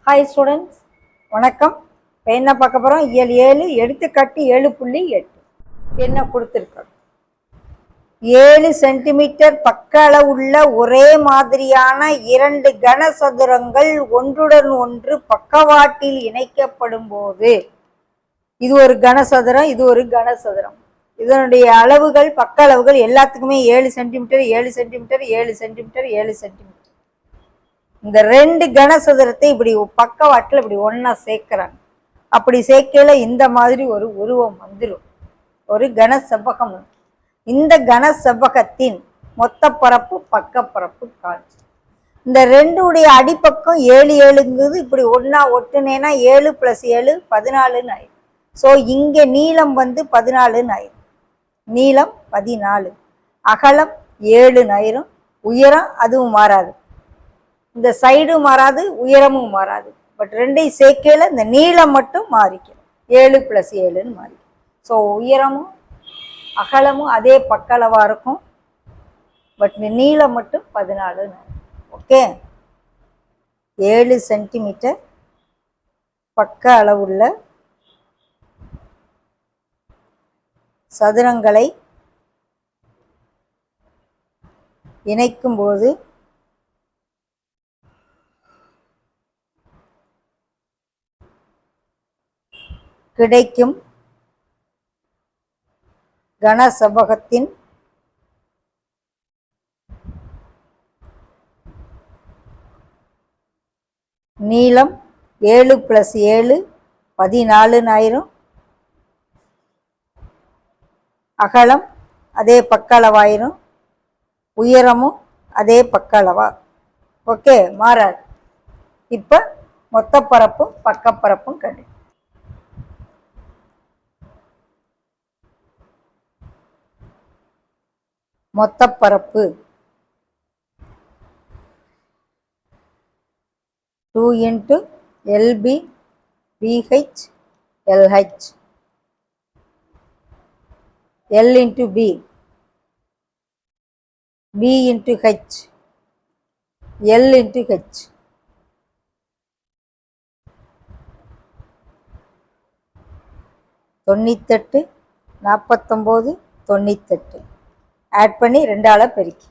Hi students, வணக்கம். இப்போ என்ன பார்க்க போகிறோம்? இயல் 7 எடுத்துக்காட்டு 7.8 என்ன கொடுத்துருக்கோம்? 7 சென்டிமீட்டர் பக்க அளவுள்ள ஒரே மாதிரியான 2 கனசதுரங்கள் ஒன்றுடன் ஒன்று பக்கவாட்டில் இணைக்கப்படும் போது, இது ஒரு கனசதுரம், இது ஒரு கனசதுரம். இதனுடைய அளவுகள், பக்க அளவுகள் எல்லாத்துக்குமே 7 சென்டிமீட்டர் 7 சென்டிமீட்டர் 7 சென்டிமீட்டர் 7 சென்டிமீட்டர். இந்த 2 கனசதுரத்தை இப்படி பக்கவாட்டில் இப்படி ஒன்னா சேர்க்கிறாங்க. அப்படி சேர்க்கையில இந்த மாதிரி ஒரு உருவம் வந்துடும், ஒரு கன செவ்வகம். இந்த கன செவ்வகத்தின் மொத்த பரப்பு பக்க பரப்பு காட்சி. இந்த 2 உடைய அடிப்பக்கம் 7 7ங்குது. இப்படி ஒன்னா ஒட்டுனேன்னா 7 + 7 14 ஆயிரும். ஸோ இங்க நீளம் 14 ஆயிரும். நீளம் 14, அகலம் 7 ஆயிரும். உயரம் அதுவும் மாறாது, இந்த சைடும் மாறாது, உயரமும் மாறாது. பட் 2ஐயும் சேர்க்கையில இந்த நீளம் மட்டும் மாறிக்கும், 7 + 7ன்னு மாறிக்கும். ஸோ உயரமும் அகலமும் அதே பக்களவா இருக்கும், பட் இந்த நீளம் மட்டும் 14. ஓகே, 7 சென்டிமீட்டர் பக்க அளவுள்ள சதுரங்களை இணைக்கும் போது கிடைக்கும் கன செவ்வகத்தின் நீளம் 7 + 7 14 ஆயிரும். அகலம் அதே பக்களவாயிரும், உயரமும் அதே பக்களவா. ஓகே, மாறாது. இப்போ மொத்த பரப்பும் பக்கப்பரப்பும் கண்டு. மொத்த பரப்பு 2 × LB BH LH, L × B B × H L × H. தொண்ணூத்தெட்டு 49 98 ஆட் பண்ணி 2ஆல் பெருக்கி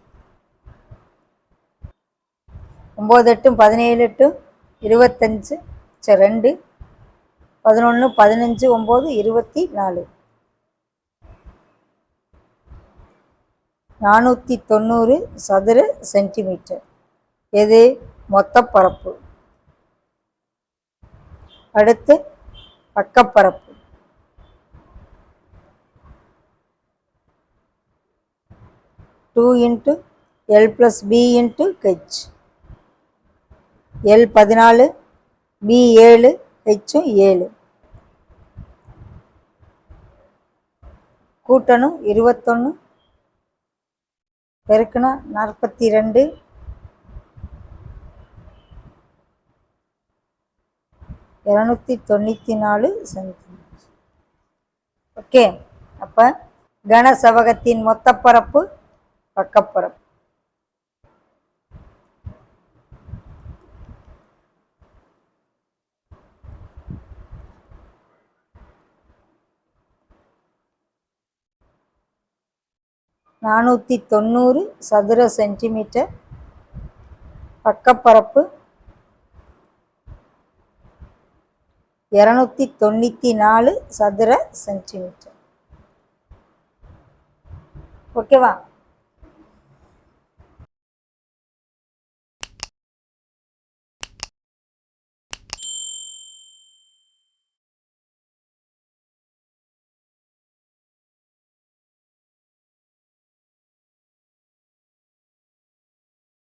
9 8 17 8 25 2 11 15 9 24 490 சதுர சென்டிமீட்டர். எது? மொத்த பரப்பு. அடுத்து பக்கப்பரப்பு. L + B × H. L 14, B 7, H 7. கூட்டணும் 21 பெருக்குனா 42 294 சென்டிமீட்டர். ஓகே, அப்போ கன செவ்வகத்தின் மொத்த பரப்பு பக்கப்பரப்பு. $490 சதுர சென்டிமீட்டர், பக்கப்பரப்பு 294 சதுர சென்டிமீட்டர். ஓகேவா?